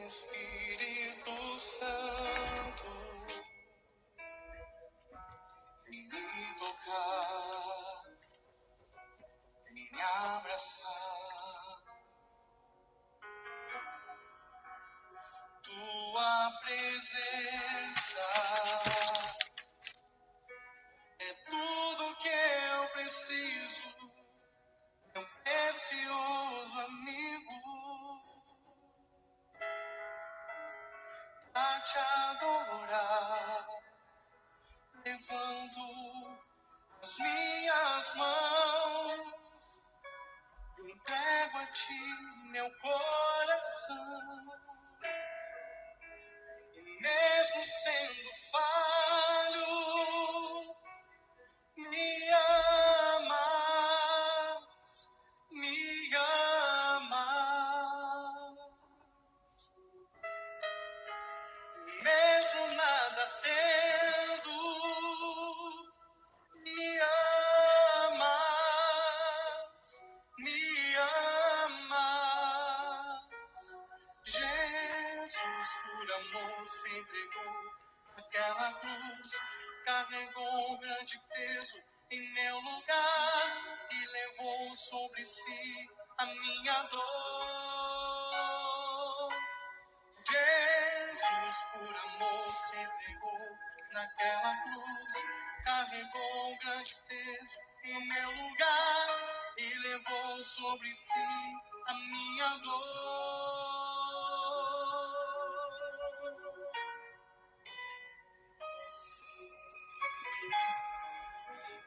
Espírito Santo, me tocar, me abraçar. Tua presença é tudo que eu preciso, meu precioso amigo, pra te adorar. Levanto as minhas mãos, entrego a ti meu coração. E mesmo sendo falho, me amas, me amas. Mesmo nada tendo, me amas, me amas. Jesus, por amor, se entregou naquela cruz, carregou um grande peso em meu lugar e levou sobre si a minha dor. Jesus, por amor, se entregou naquela cruz, carregou um grande peso em meu lugar e levou sobre si a minha dor.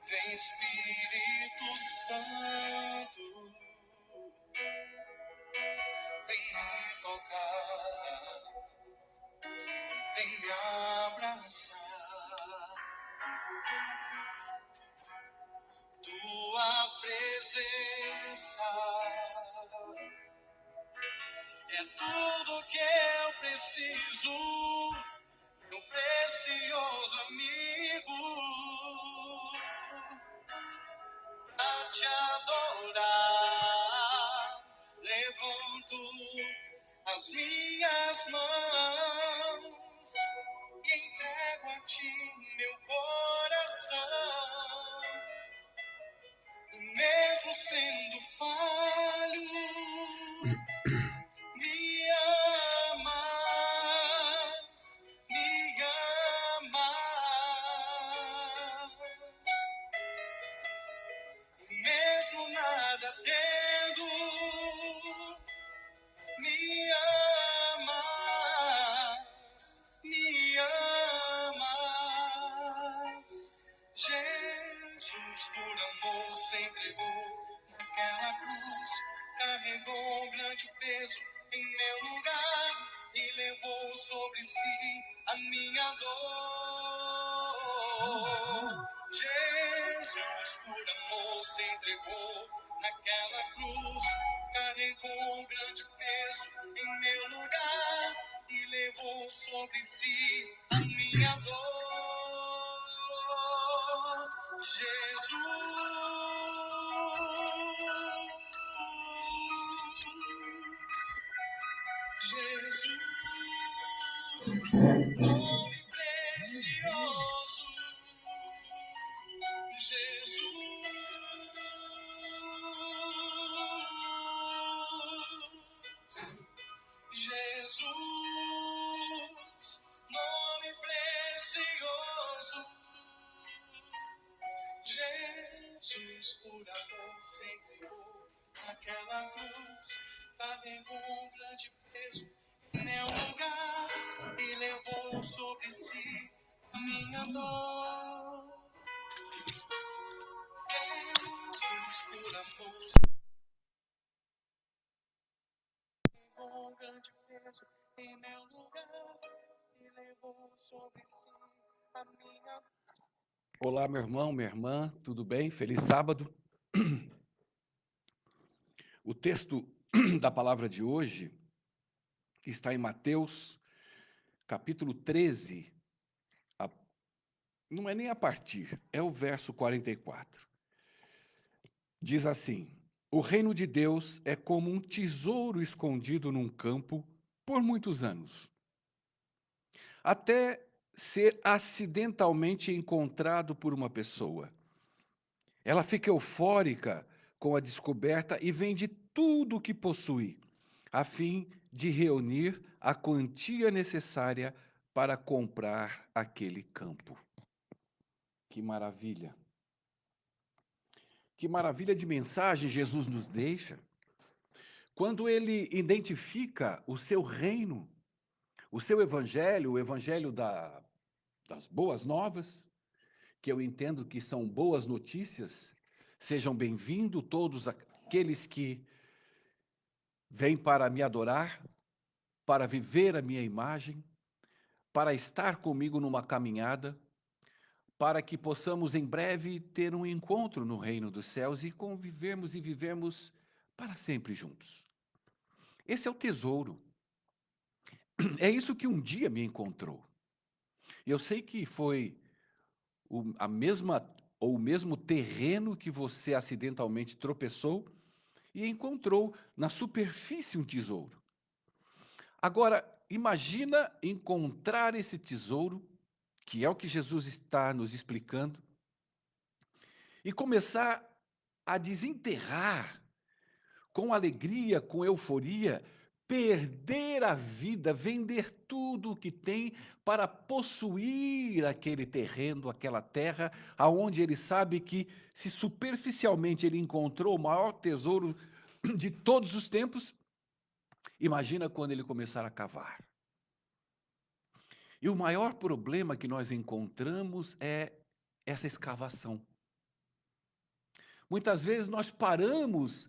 Vem, Espírito Santo, vem me tocar, vem me abraçar. Tua presença é tudo que eu preciso, meu precioso amigo, pra te adorar. Levanto as minhas mãos e entrego a ti meu coração. Mesmo sendo falho, me amas, me amas. Mesmo nada tendo, me amas, me amas. Jesus, por amor, se entregou naquela cruz, carregou um grande peso em meu lugar e levou sobre si a minha dor. Jesus, por amor, se entregou naquela cruz, carregou um grande peso em meu lugar e levou sobre si a minha dor. Jesus, Jesus, nome precioso, Jesus, nome precioso. Jesus, por amor, se entregou naquela cruz, carregou um grande peso em meu lugar e levou sobre si a minha dor. Jesus, por amor, carregou um grande peso em meu lugar e levou sobre si a minha dor. Olá, meu irmão, minha irmã, tudo bem? Feliz sábado. O texto da palavra de hoje está em Mateus, capítulo 13, não é nem a partir, é o verso 44. Diz assim: o reino de Deus é como um tesouro escondido num campo por muitos anos, até ser acidentalmente encontrado por uma pessoa. Ela fica eufórica com a descoberta e vende tudo o que possui, a fim de reunir a quantia necessária para comprar aquele campo. Que maravilha! Que maravilha de mensagem Jesus nos deixa. Quando ele identifica o seu reino, o seu evangelho, o evangelho das boas novas, que eu entendo que são boas notícias, sejam bem-vindos todos aqueles que vêm para me adorar, para viver a minha imagem, para estar comigo numa caminhada, para que possamos em breve ter um encontro no reino dos céus e convivermos e vivermos para sempre juntos. Esse é o tesouro. É isso que um dia me encontrou. Eu sei que foi a mesma ou o mesmo terreno que você acidentalmente tropeçou e encontrou na superfície um tesouro. Agora, imagina encontrar esse tesouro, que é o que Jesus está nos explicando, e começar a desenterrar com alegria, com euforia, perder a vida, vender tudo o que tem para possuir aquele terreno, aquela terra, aonde ele sabe que, se superficialmente ele encontrou o maior tesouro de todos os tempos, imagina quando ele começar a cavar. E o maior problema que nós encontramos é essa escavação. Muitas vezes nós paramos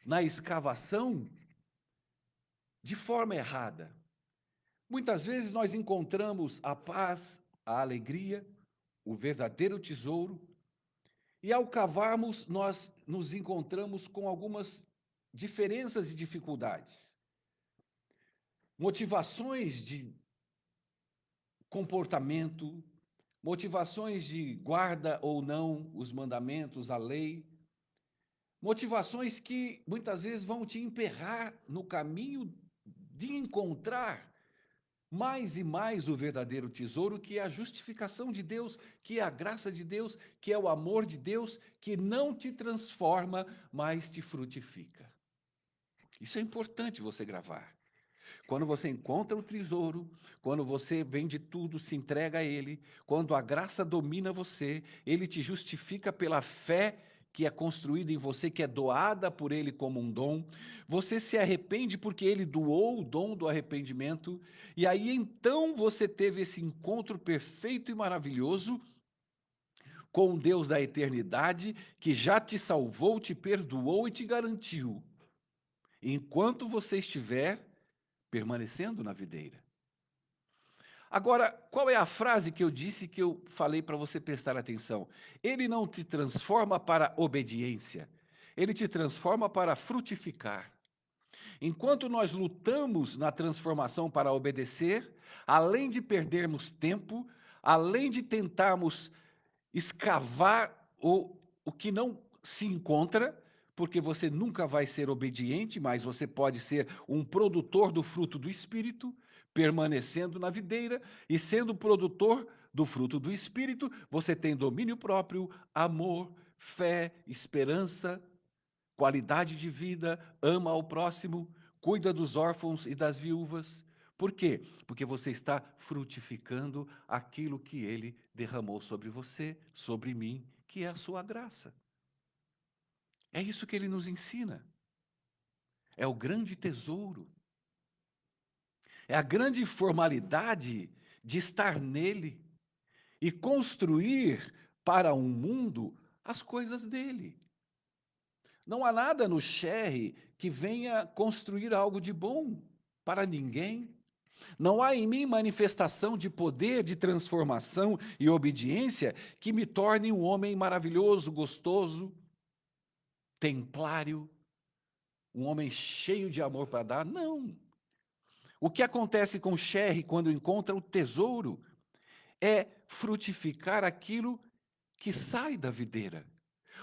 na escavação de forma errada. Muitas vezes nós encontramos a paz, a alegria, o verdadeiro tesouro, e ao cavarmos, nós nos encontramos com algumas diferenças e dificuldades. Motivações de comportamento, motivações de guarda ou não os mandamentos, a lei, motivações que muitas vezes vão te emperrar no caminho de encontrar mais e mais o verdadeiro tesouro, que é a justificação de Deus, que é a graça de Deus, que é o amor de Deus, que não te transforma, mas te frutifica. Isso é importante você gravar. Quando você encontra o tesouro, quando você vende tudo, se entrega a Ele, quando a graça domina você, Ele te justifica pela fé que é construída em você, que é doada por Ele como um dom. Você se arrepende porque Ele doou o dom do arrependimento, e aí então você teve esse encontro perfeito e maravilhoso com o Deus da eternidade, que já te salvou, te perdoou e te garantiu. Enquanto você estiver permanecendo na videira. Agora, qual é a frase que eu disse que eu falei para você prestar atenção? Ele não te transforma para obediência, ele te transforma para frutificar. Enquanto nós lutamos na transformação para obedecer, além de perdermos tempo, além de tentarmos escavar o que não se encontra, porque você nunca vai ser obediente, mas você pode ser um produtor do fruto do Espírito, permanecendo na videira e sendo produtor do fruto do Espírito, você tem domínio próprio, amor, fé, esperança, qualidade de vida, ama ao próximo, cuida dos órfãos e das viúvas. Por quê? Porque você está frutificando aquilo que ele derramou sobre você, sobre mim, que é a sua graça. É isso que ele nos ensina. É o grande tesouro. É a grande formalidade de estar nele e construir para um mundo as coisas dele. Não há nada no Sherry que venha construir algo de bom para ninguém. Não há em mim manifestação de poder, de transformação e obediência que me torne um homem maravilhoso, gostoso, templário, um homem cheio de amor para dar. Não. O que acontece com o Sherry quando encontra o tesouro é frutificar aquilo que sai da videira.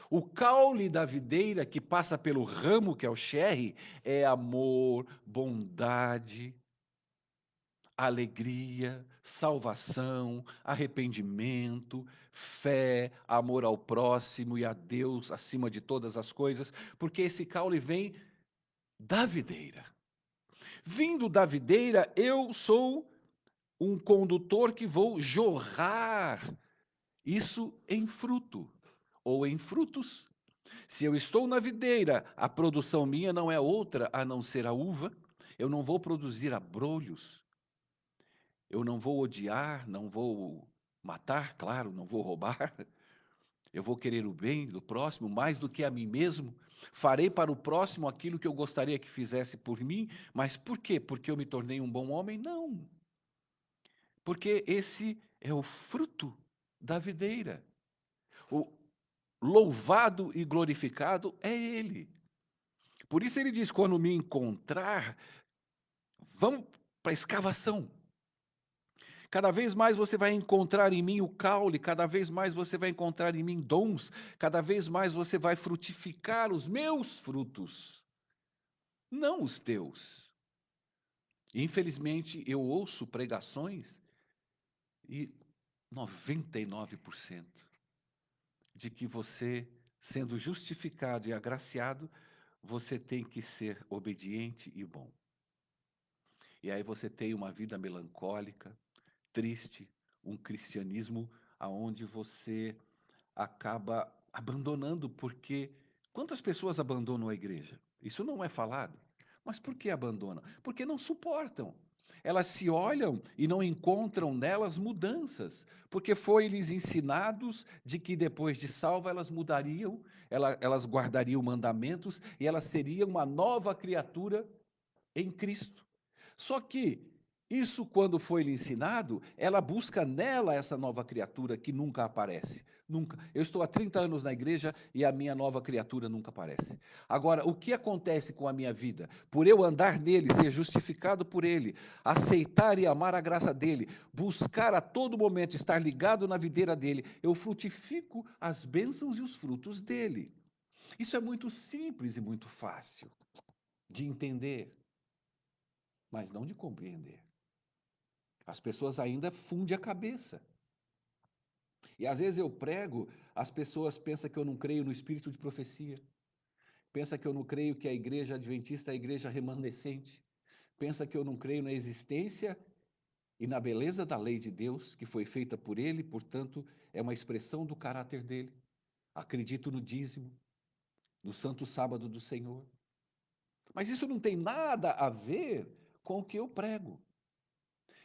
O caule da videira que passa pelo ramo, que é o cherry, é amor, bondade. alegria, salvação, arrependimento, fé, amor ao próximo e a Deus acima de todas as coisas, porque esse caule vem da videira. Vindo da videira, eu sou um condutor que vou jorrar isso em fruto ou em frutos. Se eu estou na videira, a produção minha não é outra a não ser a uva. Eu não vou produzir abrolhos. Eu não vou odiar, não vou matar, claro, não vou roubar. Eu vou querer o bem do próximo mais do que a mim mesmo. Farei para o próximo aquilo que eu gostaria que fizesse por mim. Mas por quê? Porque eu me tornei um bom homem? Não. Porque esse é o fruto da videira. O louvado e glorificado é Ele. Por isso ele diz: quando me encontrar, vamos para a escavação. Cada vez mais você vai encontrar em mim o caule, cada vez mais você vai encontrar em mim dons, cada vez mais você vai frutificar os meus frutos, não os teus. Infelizmente, eu ouço pregações e 99% de que você, sendo justificado e agraciado, você tem que ser obediente e bom. E aí você tem uma vida melancólica, triste, um cristianismo aonde você acaba abandonando, porque quantas pessoas abandonam a igreja? Isso não é falado. Mas por que abandonam? Porque não suportam. Elas se olham e não encontram nelas mudanças, porque foi-lhes ensinados de que depois de salva elas mudariam, elas guardariam mandamentos e elas seriam uma nova criatura em Cristo. Só que isso, quando foi lhe ensinado, ela busca nela essa nova criatura que nunca aparece. Nunca. Eu estou há 30 anos na igreja e a minha nova criatura nunca aparece. Agora, o que acontece com a minha vida? Por eu andar nele, ser justificado por ele, aceitar e amar a graça dele, buscar a todo momento estar ligado na videira dele, eu frutifico as bênçãos e os frutos dele. Isso é muito simples e muito fácil de entender, mas não de compreender. As pessoas ainda fundem a cabeça. E às vezes eu prego, as pessoas pensam que eu não creio no espírito de profecia. Pensa que eu não creio que a igreja adventista é a igreja remanescente. Pensa que eu não creio na existência e na beleza da lei de Deus, que foi feita por ele, portanto, é uma expressão do caráter dele. Acredito no dízimo, no santo sábado do Senhor. Mas isso não tem nada a ver com o que eu prego.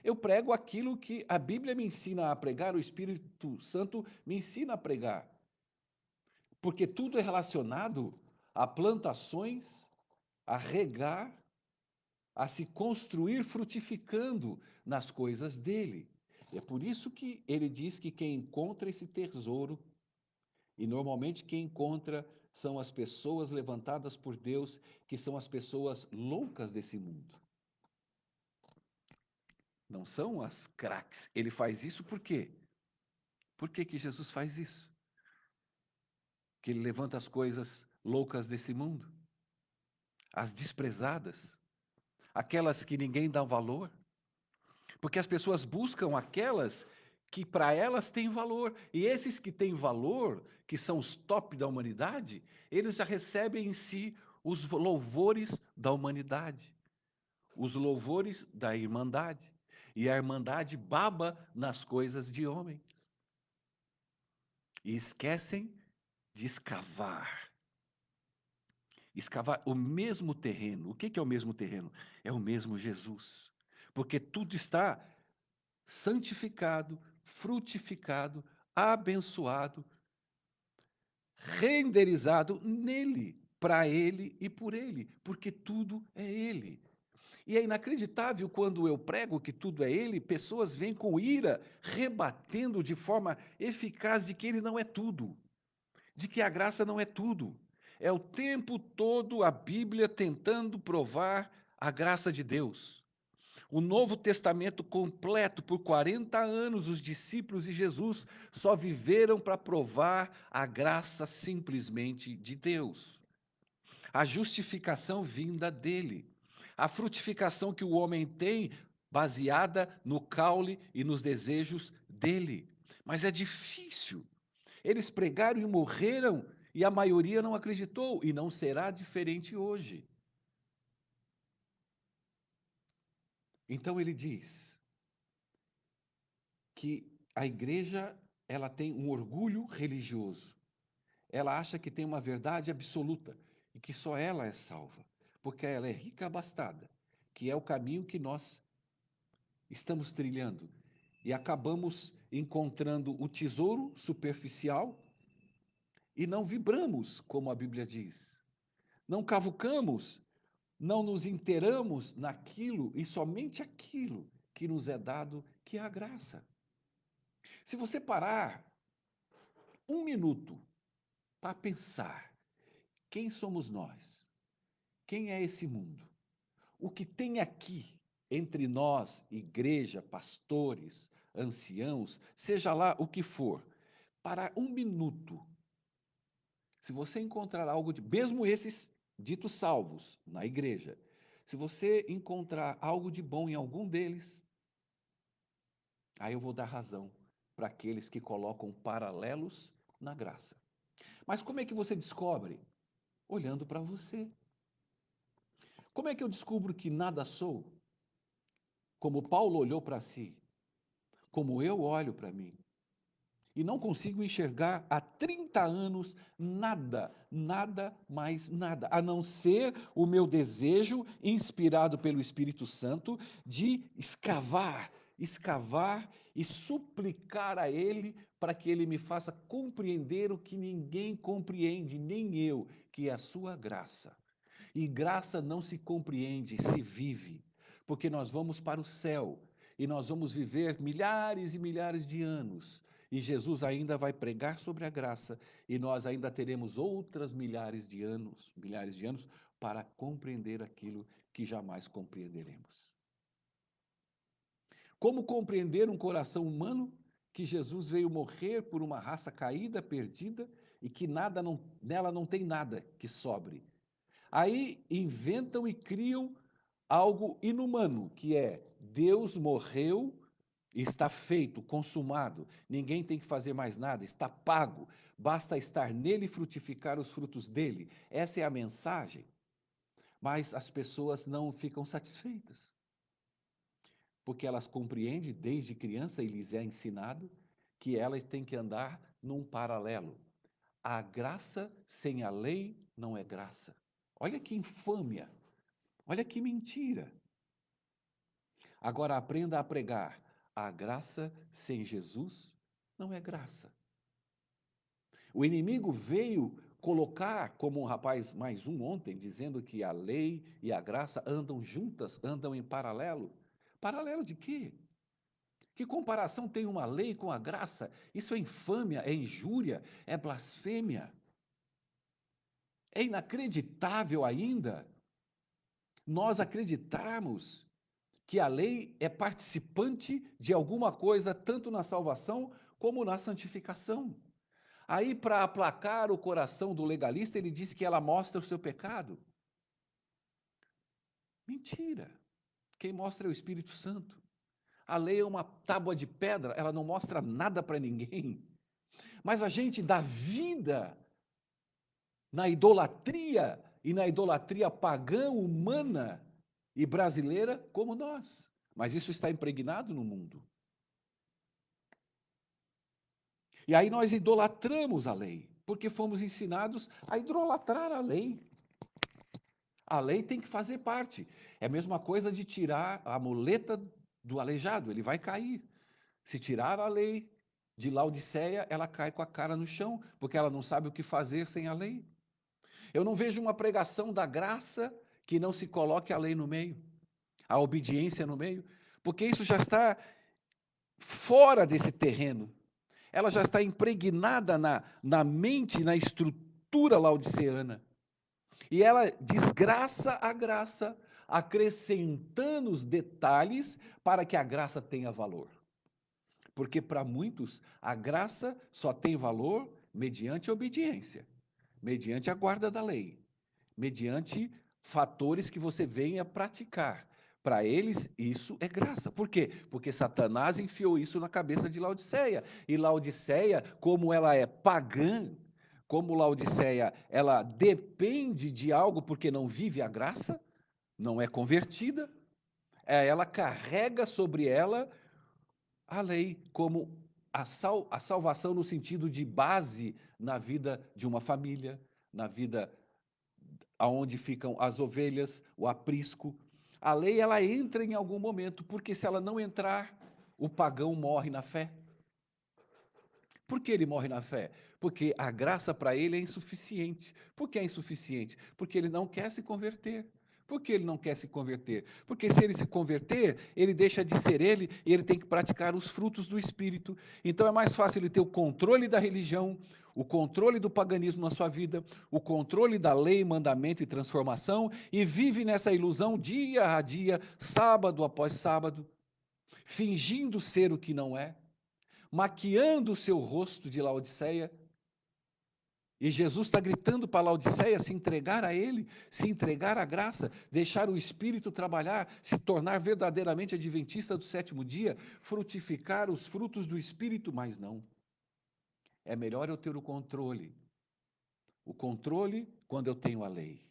Eu prego aquilo que a Bíblia me ensina a pregar, o Espírito Santo me ensina a pregar. Porque tudo é relacionado a plantações, a regar, a se construir frutificando nas coisas dele. E é por isso que ele diz que quem encontra esse tesouro, e normalmente quem encontra são as pessoas levantadas por Deus, que são as pessoas loucas desse mundo. Não são as craques. Ele faz isso por quê? Por que que Jesus faz isso? Que ele levanta as coisas loucas desse mundo, as desprezadas, aquelas que ninguém dá valor, porque as pessoas buscam aquelas que para elas têm valor, e esses que têm valor, que são os top da humanidade, eles já recebem em si os louvores da humanidade, os louvores da irmandade, e a irmandade baba nas coisas de homens, e esquecem de escavar o mesmo terreno. O que é o mesmo terreno? É o mesmo Jesus. Porque tudo está santificado, frutificado, abençoado, renderizado nele, para ele e por ele, porque tudo é ele. E é inacreditável quando eu prego que tudo é ele, pessoas vêm com ira, rebatendo de forma eficaz de que ele não é tudo, de que a graça não é tudo. É o tempo todo a Bíblia tentando provar a graça de Deus. O Novo Testamento completo, por 40 anos, os discípulos de Jesus só viveram para provar a graça simplesmente de Deus. A justificação vinda dele. A frutificação que o homem tem baseada no caule e nos desejos dele. Mas é difícil. Eles pregaram e morreram, e a maioria não acreditou, e não será diferente hoje. Então ele diz que a igreja, ela tem um orgulho religioso. Ela acha que tem uma verdade absoluta e que só ela é salva, porque ela é rica abastada, que é o caminho que nós estamos trilhando. E acabamos encontrando o tesouro superficial e não vibramos, como a Bíblia diz. Não cavucamos, não nos inteiramos naquilo e somente aquilo que nos é dado, que é a graça. Se você parar um minuto para pensar, quem somos nós? Quem é esse mundo? O que tem aqui entre nós, igreja, pastores, anciãos, seja lá o que for, parar um minuto. Se você encontrar algo de, mesmo esses ditos salvos na igreja, se você encontrar algo de bom em algum deles, aí eu vou dar razão para aqueles que colocam paralelos na graça. Mas como é que você descobre? Olhando para você. Como é que eu descubro que nada sou? Como Paulo olhou para si, como eu olho para mim. E não consigo enxergar há 30 anos nada mais nada, a não ser o meu desejo, inspirado pelo Espírito Santo, de escavar e suplicar a Ele para que Ele me faça compreender o que ninguém compreende, nem eu, que é a sua graça. E graça não se compreende, se vive, porque nós vamos para o céu e nós vamos viver milhares e milhares de anos. E Jesus ainda vai pregar sobre a graça e nós ainda teremos outras milhares de anos para compreender aquilo que jamais compreenderemos. Como compreender um coração humano que Jesus veio morrer por uma raça caída, perdida e que nela não tem nada que sobre? Aí inventam e criam algo inumano, que é Deus morreu, está feito, consumado, ninguém tem que fazer mais nada, está pago, basta estar nele e frutificar os frutos dele. Essa é a mensagem. Mas as pessoas não ficam satisfeitas, porque elas compreendem desde criança e lhes é ensinado que elas têm que andar num paralelo. A graça sem a lei não é graça. Olha que infâmia. Olha que mentira. Agora aprenda a pregar. A graça sem Jesus não é graça. O inimigo veio colocar, como um rapaz mais um ontem, dizendo que a lei e a graça andam juntas, andam em paralelo. Paralelo de quê? Que comparação tem uma lei com a graça? Isso é infâmia, é injúria, é blasfêmia. É inacreditável ainda nós acreditarmos que a lei é participante de alguma coisa, tanto na salvação como na santificação. Aí, para aplacar o coração do legalista, ele diz que ela mostra o seu pecado. Mentira. Quem mostra é o Espírito Santo. A lei é uma tábua de pedra, ela não mostra nada para ninguém. Mas a gente dá vida na idolatria e na idolatria pagã, humana e brasileira como nós. Mas isso está impregnado no mundo. E aí nós idolatramos a lei, porque fomos ensinados a idolatrar a lei. A lei tem que fazer parte. É a mesma coisa de tirar a muleta do aleijado, ele vai cair. Se tirar a lei de Laodiceia, ela cai com a cara no chão, porque ela não sabe o que fazer sem a lei. Eu não vejo uma pregação da graça que não se coloque a lei no meio, a obediência no meio, porque isso já está fora desse terreno. Ela já está impregnada na mente, na estrutura laodiceana. E ela desgraça a graça, acrescentando os detalhes para que a graça tenha valor. Porque para muitos, a graça só tem valor mediante a obediência, mediante a guarda da lei, mediante fatores que você venha praticar. Para eles, isso é graça. Por quê? Porque Satanás enfiou isso na cabeça de Laodiceia. E Laodiceia, como ela é pagã, como Laodiceia, ela depende de algo porque não vive a graça, não é convertida, ela carrega sobre ela a lei como a salvação no sentido de base na vida de uma família, na vida aonde ficam as ovelhas, o aprisco. A lei ela entra em algum momento, porque se ela não entrar, o pagão morre na fé. Por que ele morre na fé? Porque a graça para ele é insuficiente. Por que é insuficiente? Porque ele não quer se converter. Por que ele não quer se converter? Porque se ele se converter, ele deixa de ser ele e ele tem que praticar os frutos do Espírito. Então é mais fácil ele ter o controle da religião, o controle do paganismo na sua vida, o controle da lei, mandamento e transformação, e vive nessa ilusão dia a dia, sábado após sábado, fingindo ser o que não é, maquiando o seu rosto de Laodiceia. E Jesus está gritando para Laodiceia se entregar a Ele, se entregar à graça, deixar o Espírito trabalhar, se tornar verdadeiramente adventista do sétimo dia, frutificar os frutos do Espírito, mas não. É melhor eu ter o controle. O controle quando eu tenho a lei.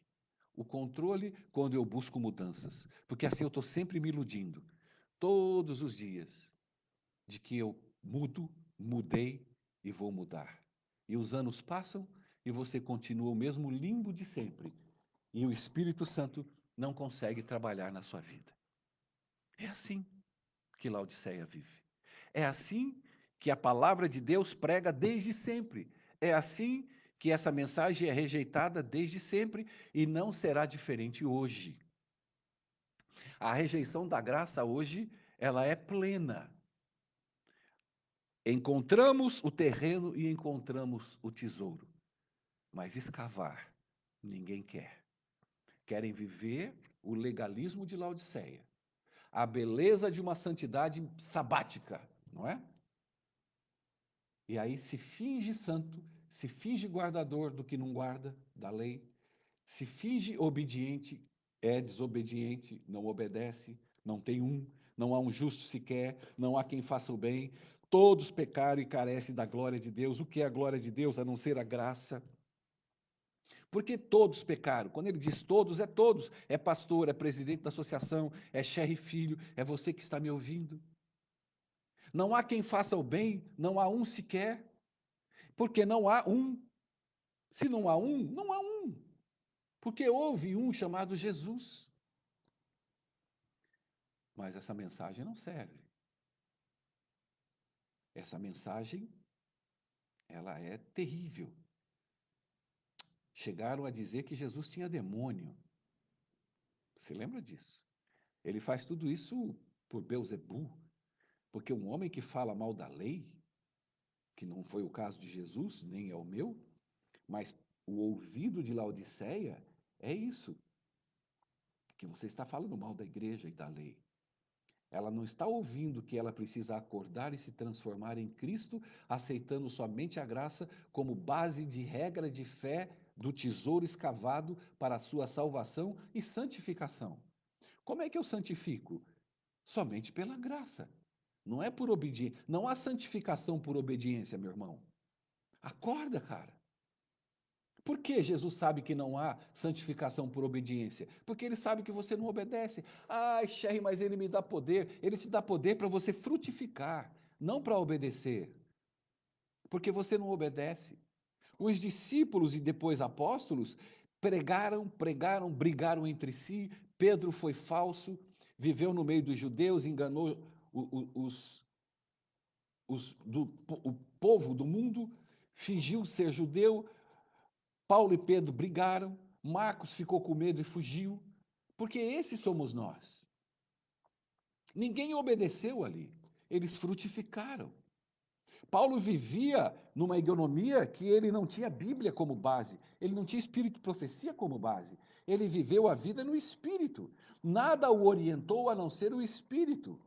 O controle quando eu busco mudanças. Porque assim eu estou sempre me iludindo, todos os dias, de que eu mudo, mudei e vou mudar. E os anos passam e você continua o mesmo limbo de sempre. E o Espírito Santo não consegue trabalhar na sua vida. É assim que Laodiceia vive. É assim que a palavra de Deus prega desde sempre. É assim que essa mensagem é rejeitada desde sempre e não será diferente hoje. A rejeição da graça hoje, ela é plena. Encontramos o terreno e encontramos o tesouro, mas escavar ninguém quer. Querem viver o legalismo de Laodiceia, a beleza de uma santidade sabática, não é? E aí se finge santo, se finge guardador do que não guarda, da lei, se finge obediente, é desobediente, não obedece, não tem não há um justo sequer, não há quem faça o bem, todos pecaram e carecem da glória de Deus. O que é a glória de Deus a não ser a graça? Porque todos pecaram. Quando ele diz todos, é todos. É pastor, é presidente da associação, é Sherry Filho, é você que está me ouvindo. Não há quem faça o bem, não há um sequer, porque não há um. Se não há um, não há um. Porque houve um chamado Jesus. Mas essa mensagem não serve. Essa mensagem, ela é terrível. Chegaram a dizer que Jesus tinha demônio. Você lembra disso? Ele faz tudo isso por Beelzebul, porque um homem que fala mal da lei, que não foi o caso de Jesus, nem é o meu, mas o ouvido de Laodiceia é isso, que você está falando mal da igreja e da lei. Ela não está ouvindo que ela precisa acordar e se transformar em Cristo, aceitando somente a graça como base de regra de fé do tesouro escavado para a sua salvação e santificação. Como é que eu santifico? Somente pela graça. Não é por obediência. Não há santificação por obediência, meu irmão. Acorda, cara. Por que Jesus sabe que não há santificação por obediência? Porque ele sabe que você não obedece. Ai, Sherry, mas ele me dá poder. Ele te dá poder para você frutificar, não para obedecer. Porque você não obedece. Os discípulos e depois apóstolos pregaram, brigaram entre si. Pedro foi falso, viveu no meio dos judeus, enganou o povo do mundo, fingiu ser judeu. Paulo e Pedro brigaram, Marcos ficou com medo e fugiu, porque esses somos nós. Ninguém obedeceu ali, eles frutificaram. Paulo vivia numa economia que ele não tinha Bíblia como base, ele não tinha espírito de profecia como base, ele viveu a vida no espírito. Nada o orientou a não ser o espírito.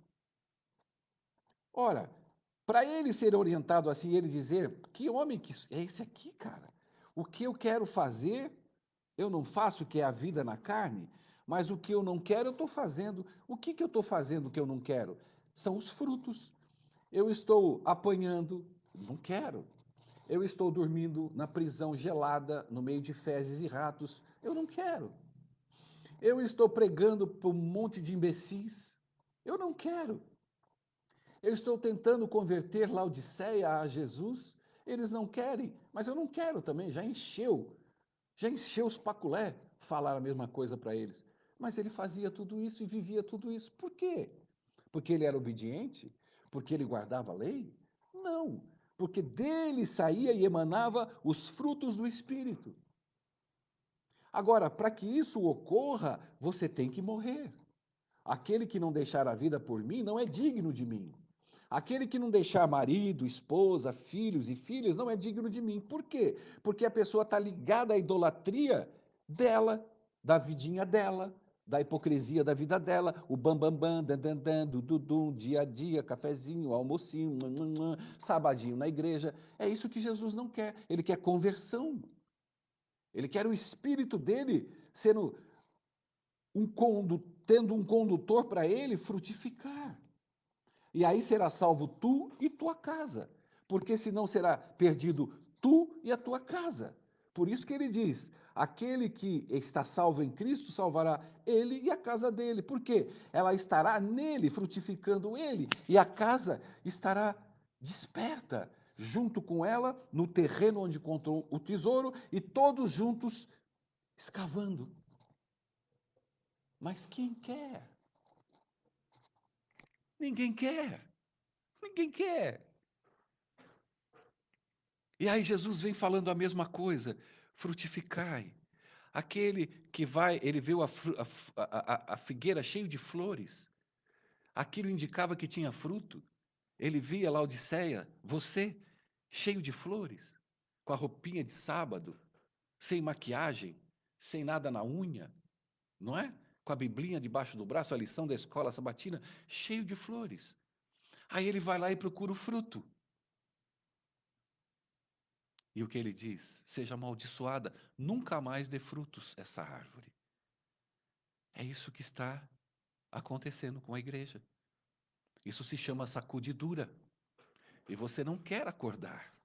Ora, para ele ser orientado assim, ele dizer: que homem que é esse aqui, cara? O que eu quero fazer, eu não faço, que é a vida na carne. Mas o que eu não quero, eu estou fazendo. O que eu estou fazendo que eu não quero? São os frutos. Eu estou apanhando, não quero. Eu estou dormindo na prisão gelada, no meio de fezes e ratos, eu não quero. Eu estou pregando para um monte de imbecis, eu não quero. Eu estou tentando converter Laodiceia a Jesus, eles não querem, mas eu não quero também, já encheu os paculé falar a mesma coisa para eles. Mas ele fazia tudo isso e vivia tudo isso. Por quê? Porque ele era obediente? Porque ele guardava a lei? Não, porque dele saía e emanava os frutos do Espírito. Agora, para que isso ocorra, você tem que morrer. Aquele que não deixar a vida por mim não é digno de mim. Aquele que não deixar marido, esposa, filhos e filhas não é digno de mim. Por quê? Porque a pessoa está ligada à idolatria dela, da vidinha dela, da hipocrisia da vida dela, o bambambam, dandandã, dududum, dia a dia, cafezinho, almocinho, sabadinho na igreja. É isso que Jesus não quer. Ele quer conversão. Ele quer o espírito dele sendo tendo um condutor para ele frutificar. E aí será salvo tu e tua casa, porque senão será perdido tu e a tua casa. Por isso que ele diz: aquele que está salvo em Cristo salvará ele e a casa dele. Por quê? Ela estará nele, frutificando ele, e a casa estará desperta, junto com ela, no terreno onde encontrou o tesouro, e todos juntos escavando. Mas quem quer? Ninguém quer. Ninguém quer. E aí Jesus vem falando a mesma coisa: frutificai. Aquele que vai, ele viu a figueira cheia de flores, aquilo indicava que tinha fruto. Ele via Laodiceia, você, cheio de flores, com a roupinha de sábado, sem maquiagem, sem nada na unha, não é? Com a biblinha debaixo do braço, a lição da escola sabatina, cheio de flores. Aí ele vai lá e procura o fruto. E o que ele diz? Seja amaldiçoada, nunca mais dê frutos essa árvore. É isso que está acontecendo com a igreja. Isso se chama sacudidura. E você não quer acordar.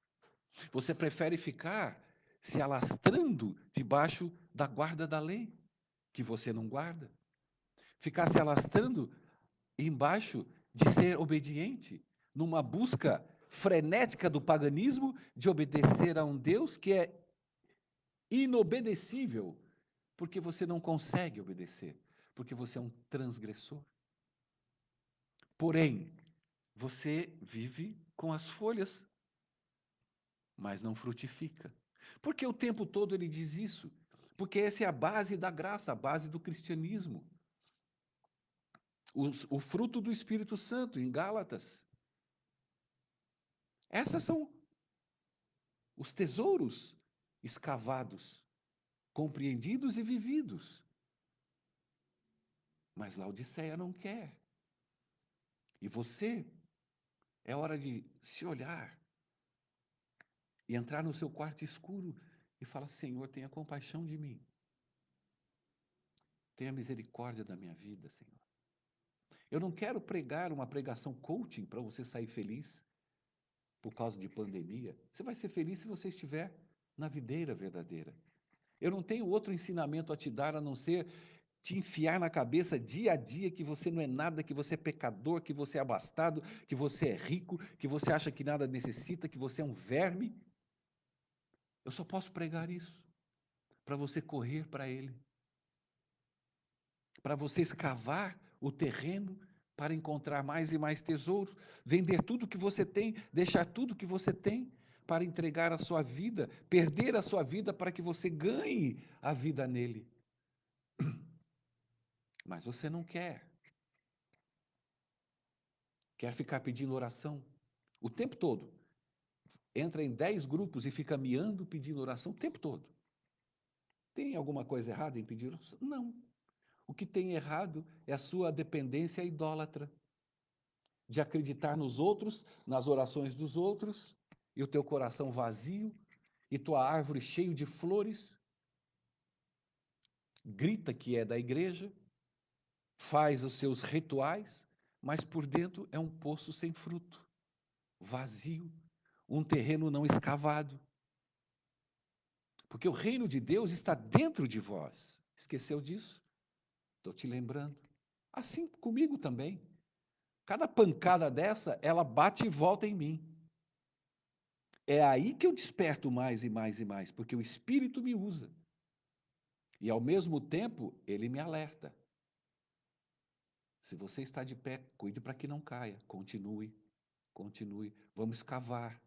Você prefere ficar se alastrando debaixo da guarda da lei, que você não guarda. Ficar se alastrando embaixo de ser obediente, numa busca frenética do paganismo de obedecer a um Deus que é inobedecível, porque você não consegue obedecer, porque você é um transgressor. Porém, você vive com as folhas, mas não frutifica. Porque o tempo todo ele diz isso? Porque essa é a base da graça, a base do cristianismo. O fruto do Espírito Santo, em Gálatas. Essas são os tesouros escavados, compreendidos e vividos. Mas Laodiceia não quer. E você, é hora de se olhar e entrar no seu quarto escuro e falar: Senhor, tenha compaixão de mim. Tenha misericórdia da minha vida, Senhor. Eu não quero pregar uma pregação coaching para você sair feliz por causa de pandemia. Você vai ser feliz se você estiver na videira verdadeira. Eu não tenho outro ensinamento a te dar a não ser te enfiar na cabeça dia a dia que você não é nada, que você é pecador, que você é abastado, que você é rico, que você acha que nada necessita, que você é um verme. Eu só posso pregar isso para você correr para Ele, para você escavar o terreno para encontrar mais e mais tesouros, vender tudo que você tem, deixar tudo que você tem para entregar a sua vida, perder a sua vida para que você ganhe a vida nele. Mas você não quer. Quer ficar pedindo oração o tempo todo. Entra em 10 grupos e fica miando pedindo oração o tempo todo. Tem alguma coisa errada em pedir oração? Não. O que tem errado é a sua dependência idólatra, de acreditar nos outros, nas orações dos outros, e o teu coração vazio, e tua árvore cheio de flores. grita que é da igreja, faz os seus rituais, mas por dentro é um poço sem fruto, vazio, um terreno não escavado. Porque o reino de Deus está dentro de vós. Esqueceu disso? Estou te lembrando. Assim comigo também. Cada pancada dessa, ela bate e volta em mim. É aí que eu desperto mais e mais e mais, porque o Espírito me usa. E ao mesmo tempo, ele me alerta. Se você está de pé, cuide para que não caia. Continue, continue. Vamos escavar.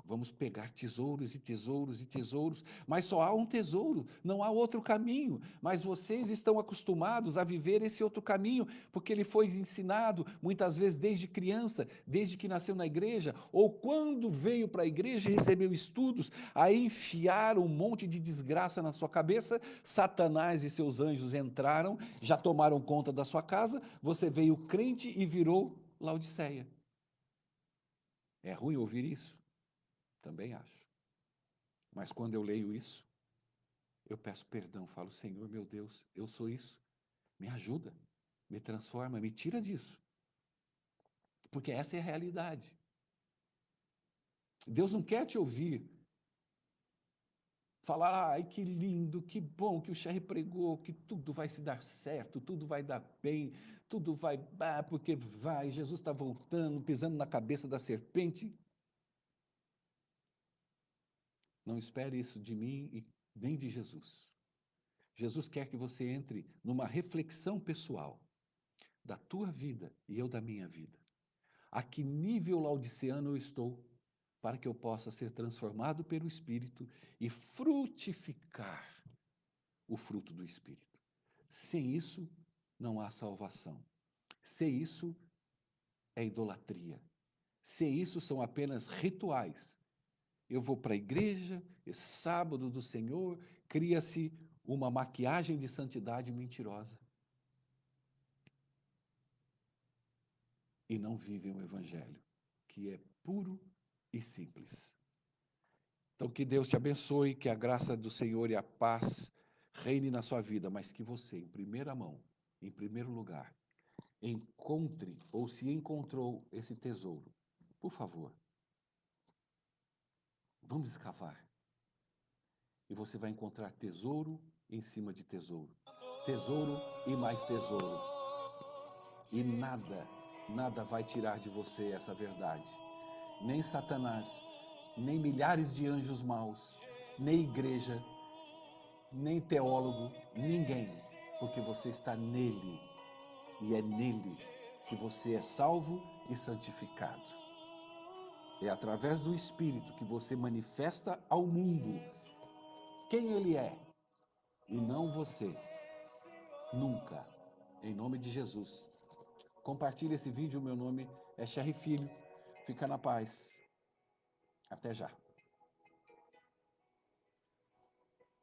Vamos pegar tesouros e tesouros e tesouros, mas só há um tesouro, não há outro caminho. Mas vocês estão acostumados a viver esse outro caminho, porque ele foi ensinado muitas vezes desde criança, desde que nasceu na igreja, ou quando veio para a igreja e recebeu estudos, aí enfiaram um monte de desgraça na sua cabeça. Satanás e seus anjos entraram, já tomaram conta da sua casa, você veio crente e virou Laodiceia. É ruim ouvir isso? Também acho. Mas quando eu leio isso, eu peço perdão, falo, Senhor, meu Deus, eu sou isso. Me ajuda, me transforma, me tira disso. Porque essa é a realidade. Deus não quer te ouvir falar, ai, que lindo, que bom que o Cherry pregou, que tudo vai se dar certo, tudo vai dar bem, tudo vai, porque vai, Jesus está voltando, pisando na cabeça da serpente. Não espere isso de mim e nem de Jesus. Jesus quer que você entre numa reflexão pessoal da tua vida e eu da minha vida. A que nível laodiceano eu estou para que eu possa ser transformado pelo Espírito e frutificar o fruto do Espírito. Sem isso, não há salvação. Sem isso, é idolatria. Sem isso, são apenas rituais. Eu vou para a igreja, é sábado do Senhor, cria-se uma maquiagem de santidade mentirosa. E não vivem o Evangelho, que é puro e simples. Então, que Deus te abençoe, que a graça do Senhor e a paz reine na sua vida, mas que você, em primeira mão, em primeiro lugar, encontre ou se encontrou esse tesouro. Por favor, vamos escavar. E você vai encontrar tesouro em cima de tesouro. Tesouro e mais tesouro. E nada, nada vai tirar de você essa verdade. Nem Satanás, nem milhares de anjos maus, nem igreja, nem teólogo, ninguém, porque você está nele, e é nele que você é salvo e santificado. É através do Espírito que você manifesta ao mundo quem ele é, e não você. Nunca. Em nome de Jesus. Compartilhe esse vídeo, meu nome é Cherry Filho. Fica na paz. Até já.